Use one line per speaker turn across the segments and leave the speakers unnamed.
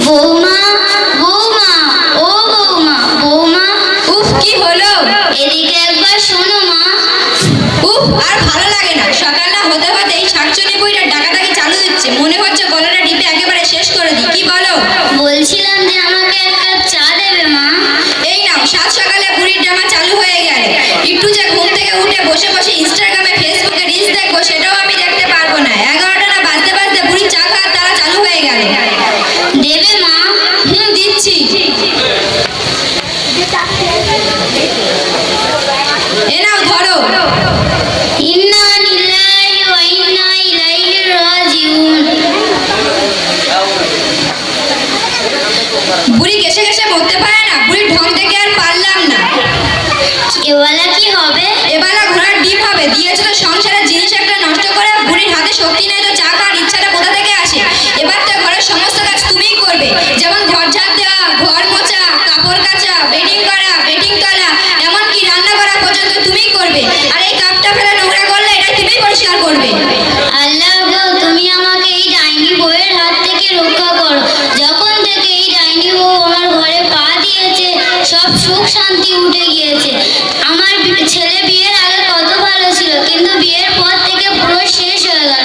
বৌমা বৌমা ও বৌমা বৌমা।
উফ, কি হলো?
এদিকে একবার শোনো মা।
উফ, আর ভালো লাগে না। সকাল না হতে হতেই শাকচুনি বুইড়া ডাকাডাকি চালু দিচ্ছে। মনে হচ্ছে গলাটা টিপে একেবারে শেষ করে দিই। কি বলো?
বলছিলাম যে আমাকে এক কাপ চা দেবে মা।
এই নাও, সাত সকালে বুড়ির ড্রামা চালু হয়ে গেল। একটু যে ঘুম থেকে উঠে বসে বসে ইনস্টাগ্রামে ফেসবুকে রিলস দেখবো সেটাও আমি দেখতে পারবো না। 11টা না বাজতে বাজতে বুড়ির চা খাওয়ার তারা চালু হয়ে গেল।
দেবে মা?
দিচ্ছি। এ নাও ধরো।
ইন্না লিল্লাহি ওয়া ইন্না ইলাইহি রাজিউন।
বুড়ি ঘেসে ঘেসে বলতে পারে না। বুড়ির ঢং থেকে আর পারলাম না।
এবেলা কি হবে?
এবেলা ঘোড়ার ডিম হবে। দিয়েছো তো সংসারের জিনিস একটা নষ্ট করে। বুড়ির হাতে শক্তি নেই তো চা খাওয়ার ইচ্ছাটা কোথা থেকে আসে? এবার তো ঘরের সমস্ত কাজ তুমিই করবে, যেমন ঘর ঝাড় দেওয়া, ঘর মোছা, কাপড় কাচা, বেডিং করা, বেডিং তোলা, এমনকি রান্না করা পর্যন্ত তুমিই করবে। আর এই কাপটা ফেলে নোংরা করলে এটা তুমিই পরিষ্কার করবে।
আল্লাহ গো, তুমি আমাকে এই ডাইনি বউয়ের হাত থেকে রক্ষা করো। যখন থেকে এই ডাইনি বউ আমার ঘরে পা দিয়েছে সব সুখ শান্তি উঠে গিয়েছে। আমার ছেলে বিয়ের আগে কত ভালো ছিল, কিন্তু বিয়ের পর থেকে পুরো শেষ হয়ে গেল।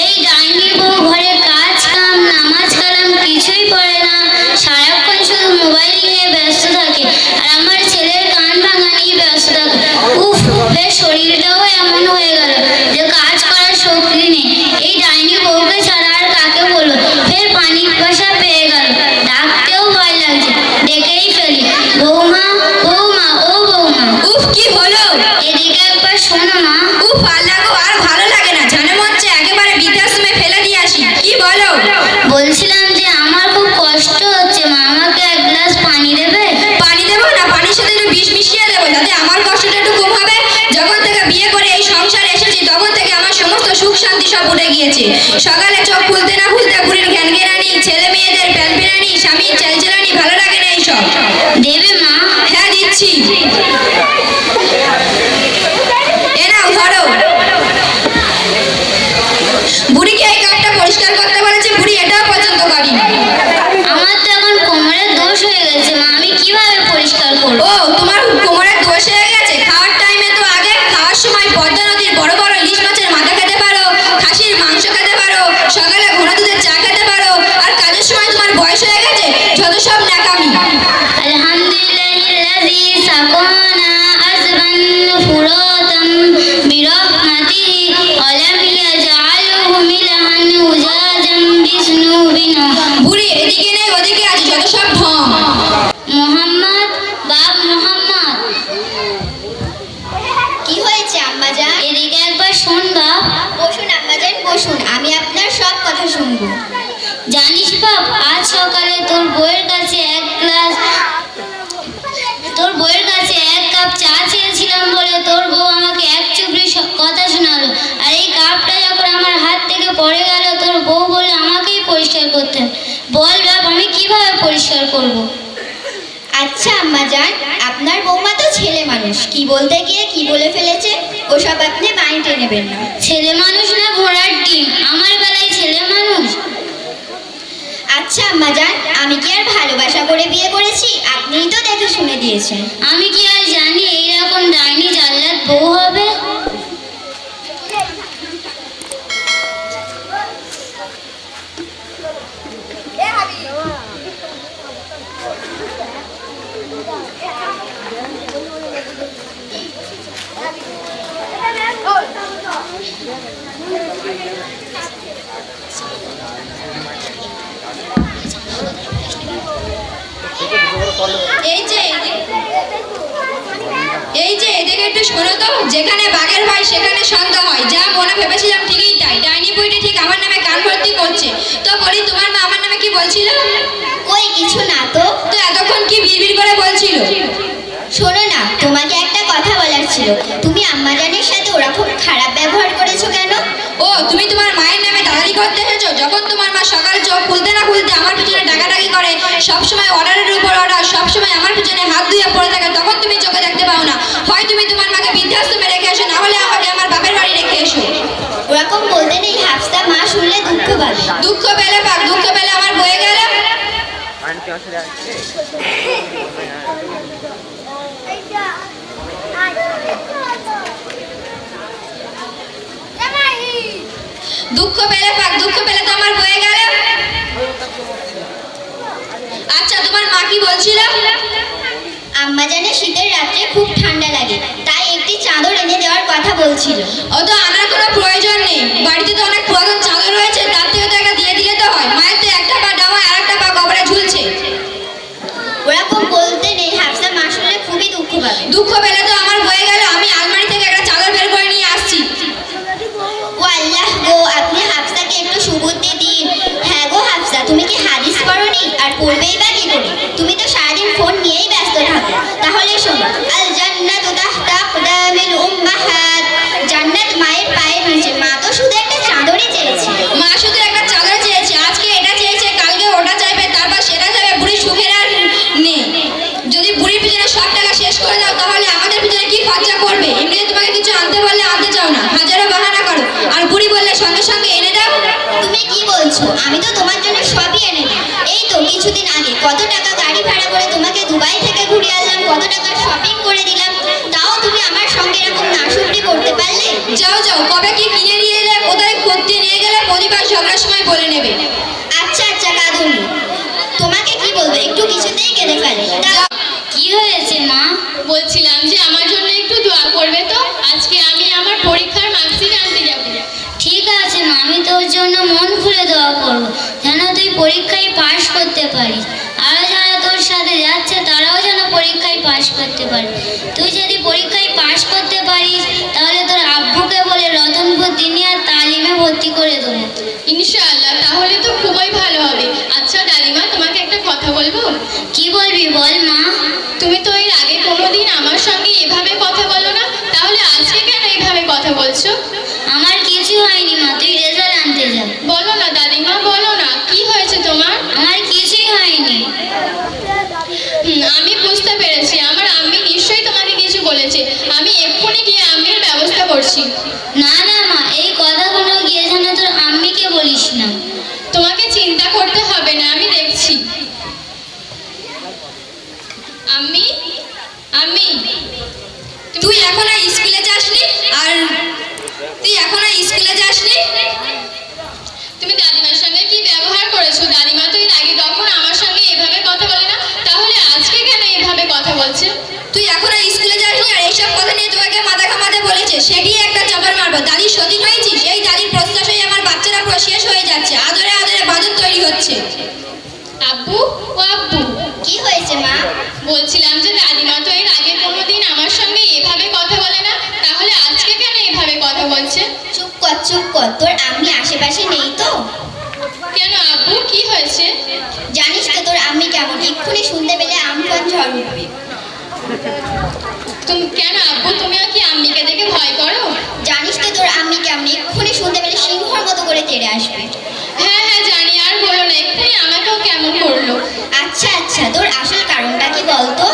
এই ডাইনি বউ ঘরে কাজ কাম নামাজ কালাম কিছুই পড়ে না, সারাক্ষণ শুধু মোবাইল নিয়ে ব্যস্ত থাকে আর আমার ছেলের কান ভাঙা নিয়ে ব্যস্ত থাকে। উফ, বেশ শরীরটাও এমন হয়ে গেল যে কাজ করার শক্তি নেই। এই ডাইনি বউকে ছাড়া আর কাকে বলবো? ফের পানির বাসা পেয়ে গেল, ডাকতেও ভয় লাগছে, ডেকেই ফেলি। বৌমা বৌমা ও বৌমা।
উফ, কি হলো?
এদিকে একবার শোনো মা।
উফ, আল্লাহ গো, আর ভালো লাগে না। জানে মনে হচ্ছে একেবারে বৃদ্ধাশ্রমে ফেলে দিয়ে আসি। কি বলো?
বলছিলাম যে আমার খুব কষ্ট হচ্ছে মা, আমাকে এক গ্লাস পানি দেবে?
পানি দেবো না, পানির সাথে একটু বিষ মিশিয়ে দেবো, যাতে আমার কষ্টটা একটু কম হবে। যখন থেকে বিয়ে করে এই সংসারে এসেছি তখন থেকে আমার সমস্ত সুখ শান্তি সব উঠে গিয়েছে। সকালে চোখ খুলতে না খুলতে বুড়ির ঘ্যানঘেরানি, ছেলে মেয়েদের প্যালপেরানি, স্বামীর চেলচেলানি, ভালো লাগে না এইসব।
দেবে মা?
হ্যাঁ, দিচ্ছি। এ নাও ধরো। বুড়িকে এই কাঠটা পরিষ্কার করতে বলেছে, বুড়ি এটাও পছন্দ করেনি।
আমার তো এখন কোমরের দোষ হয়ে গেছে মা, আমি কিভাবে পরিষ্কার করবো?
ও, তোমার কোমরের দোষ হয়ে গেছে? খাওয়ার টাইমে তো আগে খাওয়ার সময় পদ্মা নদীর বড় বড় ইলিশ মাছের মাথা খেতে পারো, খাসির মাংস খেতে পারো, সকালে ঘোড়া দুধের চা খেতে পারো। আর কাজের সময় তোমার বয়স হয়ে গেছে, যত সব ন্যাকামি।
আলহামদুলিল্লাহিল্লাযী সাকানা আযবান ফুরাতাম বিরহমাতিহি ওয়া লাম ইয়াজআলহু মিলহান উজাজাম বিজনুবিনা।
বুড়ি এদিকে নেই ওদিকে আছে, যত সব ঢং।
মুহাম্মদ বাপ মুহাম্মদ।
কি হয়েছে আম্মাজান?
এদিকে একবার শোন বাপ।
বসুন আম্মাজান, বসুন, আমি আপনার সব কথা শুনবো।
জানিস বাপ, আজ সকালে তোর বউয়ের কাছে এক কাপ চা চেয়েছিলাম বলে তোর বউ আমাকে এক চুপড়ি কথা শোনালো। আর এই কাপটা যখন আমার হাত থেকে পড়ে গেল তোর বউ বলে আমাকেই পরিষ্কার করতে হবে। বল বাপ, আমি কিভাবে পরিষ্কার করব?
আচ্ছা আম্মাজান, আপনার বৌমা তো ছেলে মানুষ, কি বলতে গিয়ে কি বলে ফেলেছে ওসব আপনি মাইন্ডে নেবেন না।
ছেলে মানুষ না ঘোড়ার ডিম, আমার বেলায় ছেলে মানুষ?
আচ্ছা আম্মাজান, আমি কি আর ভালোবাসা করে বিয়ে করেছি? আপনিই তো দেখে শুনে দিয়েছেন।
আমি কি আর জানি এইরকম ডাইনি জাল্লাদ বউ হবে?
এই যে এদিকে একটু শোনো তো। যেখানে বাঘের ভাই সেখানে সন্দেহ হয়। যা মনে ভেবেছিলাম ঠিকই তাই। ডাইনি বুড়িটি ঠিক আমার নামে কান ভর্তি করছে। তো বলি, তোমার মা আমার নামে কি বলছিল?
ওই কিছু না তো।
তো এতক্ষণ কি বিড়বিড় করে বলছিল?
শোনো না, তোমাকে একটা কথা বলার ছিল। তুমি আম্মাজানের সাথে ওরকম খারাপ ব্যবহার করেছো কেন?
ও, তুমি তোমার মায়ের নামে দালালি করতে এসেছো? যখন তোমার মা সকালে চোখ খুলতে না খুলতে আমার পিছনে ডাকাডাকি করে, সবসময় অর্ডারের উপর অর্ডার, সবসময় আমার পিছনে হাত ধুয়ে পড়ে থাকে, তখন তুমি চোখে দেখতে পাও না। হয় তুমি তোমার মাকে বৃদ্ধাশ্রমে রেখে আসো, না হলে আমাকে আমার বাপের বাড়ি
ওরকম বলতে নেই হাফসা, মা শুনলে দুঃখ পাবে।
দুঃখ পেলে পাক, দুঃখ পেলে আমার বয়ে গেল। দুঃখ পেলে পাক, দুঃখ পেলে তো আমার বয়ে গেল। আচ্ছা, তোমার মা কি বলছিল?
আম্মা জানে শীতের রাত্রে খুব ঠান্ডা লাগে, তাই একটি চাদর এনে দেওয়ার কথা বলছিল।
ও তো আনার কোনো প্রয়োজন নেই, বাড়িতে তো অনেক পুরাতন চাদর রয়েছে, তার থেকে তো একটা দিয়ে দিলে তো হয়। মায়ের তো একটা পা ডামায় আর একটা পা কবরে ঝুলছে।
ওরকম বলতে নেই হাফসা, মা শুনলে খুবই দুঃখ পাবে।
দুঃখ পেলে তো আমার বয়ে গেল। আমি আলমারি থেকে একটা চাদর বের করে নিয়ে আসছি।
ও আল্লাহ গো, আপনি হাফসাকে একটু সুবুদ্ধি দিন। হ্যাঁ গো হাফসা, তুমি কি হাদিস পড়োনি? আর পড়বেই বা কি করে? তুমি তো সারাদিন ফোন নিয়েই ব্যস্ত থাকো। তাহলে শোনো, আল জান্নাতু তাহতা আকদামিল উম্মাহাত। জান্নাত মায়ের পায়ের নিচে। মা তো শুধু একটা চাদরই চেয়েছে।
মা শুধু একটা চাদর চেয়েছে, আজকে এটা চেয়েছে, কালকে ওটা চাইবে, তারপর সেটা চাইবে। বুড়ি সুখের আর নেই। যদি বুড়ির পিছনে সব টাকা শেষ করে দাও, তাহলে আমাদের পিছনে কি খরচা করবে? এমনিতে তোমাকে কিছু আনতে বললে আনতে চাও না, হাজারো বাহানা করো। আর বুড়ি বললে সঙ্গে সঙ্গে এনে দাও।
তুমি কি বলছো? আমি তো তোমার জন্য সবই এনে দিই। এই তো কিছুদিন আগে কত টাকা গাড়ি ভাড়া করে তোমাকে দুবাই থেকে ঘুরিয়ে আনলাম, কত টাকা শপিং করে দিলাম, তাও তুমি আমার সঙ্গে এরকম নাশুকরি করতে পারলে?
যাও যাও, কবে কি কিনে নিয়ে এলে, কোথায় ঘুরতে নিয়ে গেলে, প্রতিবার ঝগড়ার সময় বলে নেবে।
আচ্ছা আচ্ছা কাঁদুনি, তোমাকে কি বলবো, একটু কিছুতেই কেঁদে ফেলে।
কি হয়েছে মা?
বলছিলাম যে আমার জন্য একটু দোয়া করবে তো, আজকে আমি আমার পরীক্ষার মার্কশিট আনতে যাব।
ঠিক আছে মা, আমি তোর জন্য মন খুলে দোয়া করবো, যেন তুই পরীক্ষায় পাশ করতে পারিস। আরও যারা তোর সাথে যাচ্ছে তারাও যেন পরীক্ষায় পাশ করতে পারে। তুই যদি পরীক্ষায় পাশ করতে পারিস, তাহলে তোর আব্বুকে বলে রতনপুর দিনিয়ার তালিমে ভর্তি করে দেবো।
ইনশাআল্লাহ, তাহলে তো খুবই ভালো হবে। আচ্ছা দাদিমা, তোমাকে একটা কথা বলবো?
কি বলবি বল মা।
তুমি তো এর আগে কোনোদিন আমার সঙ্গে এভাবে কথা বলো না, তাহলে আজকে কেন এইভাবে কথা বলছো?
আমার কিছু হয়নি মা, তুই রেজাল্ট আনতে যা।
বলো না দাদিমা, বলো না, কি হয়েছে তোমার?
আমার কিছুই হয়নি।
আমি বুঝতে পেরেছি, আমার আম্মি নিশ্চয়ই তোমাকে কিছু বলেছে। আমি এক্ষুনি গিয়ে আম্মির ব্যবস্থা করছি।
না না মা, এই কথাগুলো গিয়ে যেন তোর আম্মিকে বলিস না।
তোমাকে চিন্তা করতে হবে না, আমি দেখছি। আম্মি, আম্মি,
তুই এখনো স্কুলে যাসনি? আর তুই এখনো স্কুলে যাসনি?
তুমি দাদিমার সঙ্গে কি ব্যবহার করেছো? দাদিমা তো এর আগে কখন আমার সঙ্গে এভাবে কথা বলে না, তাহলে আজকে কেন এভাবে কথা বলছে?
তুই এখনো স্কুলে যাসনি আর এইসব কথা নিয়ে তোমাকে মাথা ঘামাতে বলেছে, সেটি একটা চাপড় মারবো। দাদির সতীন হয়েছিস, এই দাদির প্রত্যাশায় আমার বাচ্চারা পুরো শেষ হয়ে যাচ্ছে। আদরে আদরে বাদর তৈরি হচ্ছে।
আব্বু, ও আব্বু,
কি হয়েছে মা?
বলছিলাম যে দাদিমা তো এর আগে কোনোদিন আমার সঙ্গে এভাবে কথা বলে না, তাহলে আজকে কেন এভাবে কথা বলছে?
চুপ কর চুপ কর, তোর আম্মি আশেপাশে নেই তো?
কেন আব্বু, কি হয়েছে?
জানিস তো তোর আম্মি কেমন, এক্ষুনি শুনতে পেলে আমফান ঝড় উঠবে।
তুমি কেন আব্বু, তুমিও কি আম্মিকে দেখে ভয় করো?
জানিস তো তোর আম্মি কেমন, এক্ষুনি শুনতে পেলে সিংহর মতো করে তেড়ে আসবে।
হ্যাঁ হ্যাঁ জানি, আর বলো না, এক্ষুনি আমাকেও কেমন করলো।
আচ্ছা আচ্ছা, তোর আসল কারণটা কি বলতো?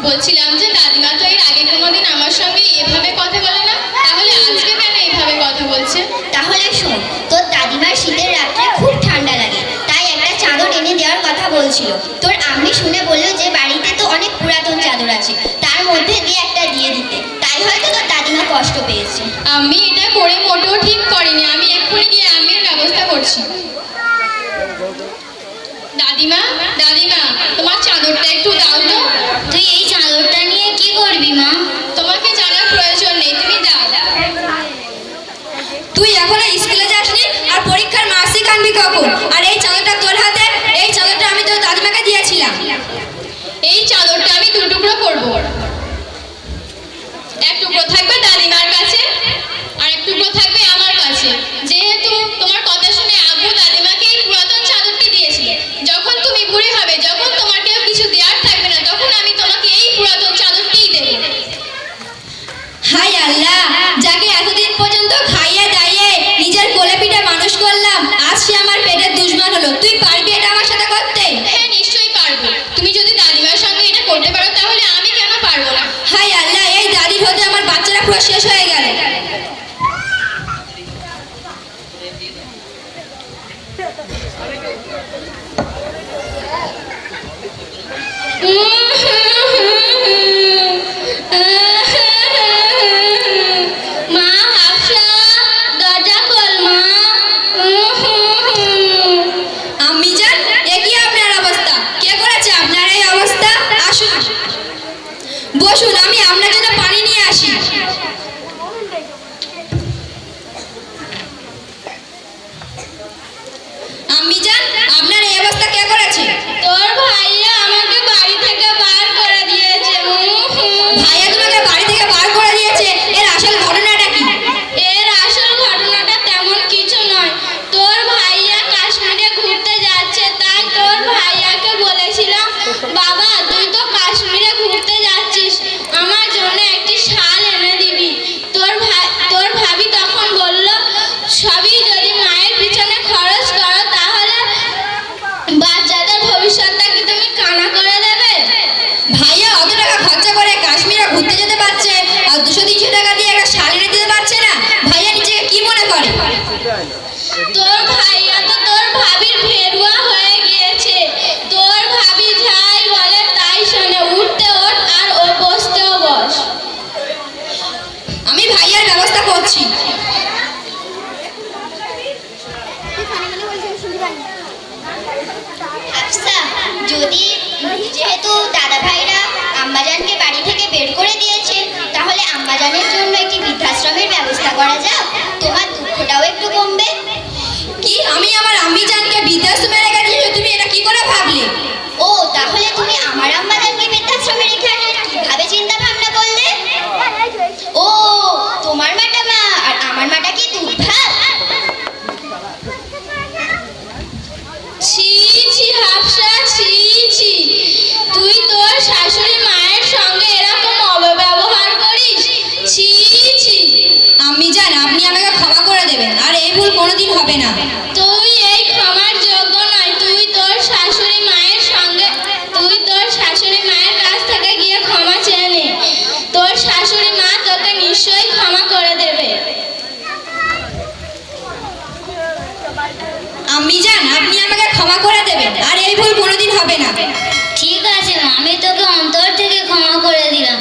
বলছিলাম যে দাদিমা তো এর আগে কোনোদিন আমার সঙ্গে এভাবে কথা বলে না, তাহলে আজকে কেন এইভাবে কথা বলছে?
তাহলে শোন, তোর দাদিমার শীতের রাত্রে খুব ঠান্ডা লাগে, তাই একটা চাদর এনে দেওয়ার কথা বলছিল। তোর আম্মি শুনে বললো যে বাড়িতে তো অনেক পুরাতন চাদর আছে, তার মধ্যে দিয়ে একটা দিয়ে দিতে, তাই হয়তো তোর দাদিমা কষ্ট পেয়েছে।
আমি এটা করে মোটেও ঠিক করিনি, আমি এক্ষুনি গিয়ে আম্মির ব্যবস্থা করছি। দাদিমা, দাদিমা, তোমার চাদরটা একটু দাও তো।
তুই এই চাদরটা নিয়ে কি করবি মা?
তোমাকে জানার প্রয়োজন নেই, তুমি দাও।
তুই এখনো স্কুলে যাসনি আর পরীক্ষার মার্কশিট আনবি কখন? আর এই চাদরটা তোর হাতে, এই চাদরটা আমি তোর দাদিমাকে দিয়েছিলাম।
এই চাদরটা আমি দু টুকরো করবো, এক টুকরো থাকবে দাদিমার কাছে আর এক টুকরো থাকবে আমার কাছে। যেহেতু তোমার কথা শুনে আব্বু দাদিমাকে এই পুরাতন চাদরটি দিয়েছিল, যখন তুমি বুড়ি হবে, যখন তোমার কেউ কিছু দেওয়ার থাকবে না, তখন আমি তোমাকে এই পুরাতন চাদরটিই দেবো।
হাই আল্লাহ, যাকে এতদিন পর্যন্ত খাইয়ে দাইয়ে নিজের কোলে পিঠে মানুষ করলাম, আজ সে আমার পেটের দুশমন হলো। তুই পারবি এটা আমার সাথে করতে?
হ্যাঁ নিশ্চয়ই পারবো, তুমি যদি দাদিমার সঙ্গে এটা করতে পারো, তাহলে আমি কেন পারবো না?
হাই আল্লাহ, এই দাদির হতে আমার বাচ্চারা পুরো শেষ হয়ে গেল।
তোর ভাইয়া আমাকে বাড়ি থেকে বার করে দিয়েছে।
ভাইয়া তোমাকে বাড়ি থেকে বার করে দিয়েছে, এর আসল ঘটনাটা কি?
এর আসল ঘটনাটা তেমন কিছু নয়। তোর ভাইয়া কাশ্মীরে ঘুরতে যাচ্ছে, তাই তোর ভাইয়াকে বলেছিলাম, বাবা তুই তো কাশ্মীরে ঘুরতে যাচ্ছিস, আমার জন্য একটি শাল এনে দিবি। তোর ভাবি তখন বলল, সবই যদি মায়ের পিছনে খরচ করো তাহলে বাচ্চাদের ভবিষ্যৎটা কি তুমি কানা করে দেবে?
ভাইয়া অত টাকা খরচা করে কাশ্মীরে ঘুরতে যেতে পারছে, আর 200-300 টাকা দিয়ে একটা শাল এনে দিতে পারছে না? ভাইয়া নিজেকে কি মনে করে?
তোর ভাইয়া তো তোর ভাবির ভেরুয়া হয়ে গিয়েছে। তোর ভাবি যাই বলে তাই শোনে, উঠতে ওঠ আর ও বসতেও বস।
আমি ভাইয়ার ব্যবস্থা করছি।
হাফসা, যেহেতু দাদা ভাইরা আম্মাজানকে বাড়ি থেকে বের করে দিয়েছে, তাহলে আম্মাজানের জন্য একটি বৃদ্ধাশ্রমের ব্যবস্থা করা যাক, তোমার দুঃখটাও একটু কমবে।
কি, আমি আমার আম্মিজানকে বৃদ্ধাশ্রমে রেখে দিয়েছো? তুমি এটা কি করে ভাবলে?
ও, তাহলে তুমি আমার আম্মাজানকে বৃদ্ধাশ্রমে রেখে কিভাবে চিন্তা ভাবনা করলে? ও, তোমার মাটা মা আর আমার মাটা কি দুর্ভাগ?
ছি ছি হাফসা, ছি ছি, তুই তোর শাশুড়ি মায়ের সঙ্গে এরকম অপব্যবহার করিস? ছি ছি।
আম্মিজান, আপনি আমাকে ক্ষমা করে দেবেন, আর এই ভুল কোনোদিন হবে না।
তুই এই ক্ষমার যোগ্য নয়। তুই তোর শাশুড়ি মায়ের কাছ থেকে গিয়ে ক্ষমা চেয়ে নে। তোর শাশুড়ি মা তোকে নিশ্চয়ই ক্ষমা করে দেবে।
আম্মিজান, আপনি আমাকে ক্ষমা করে দেবেন, আর এই ভুল কোনোদিন হবে না।
ঠিক আছে মা, আমি তোকে অন্তর থেকে ক্ষমা করে দিলাম।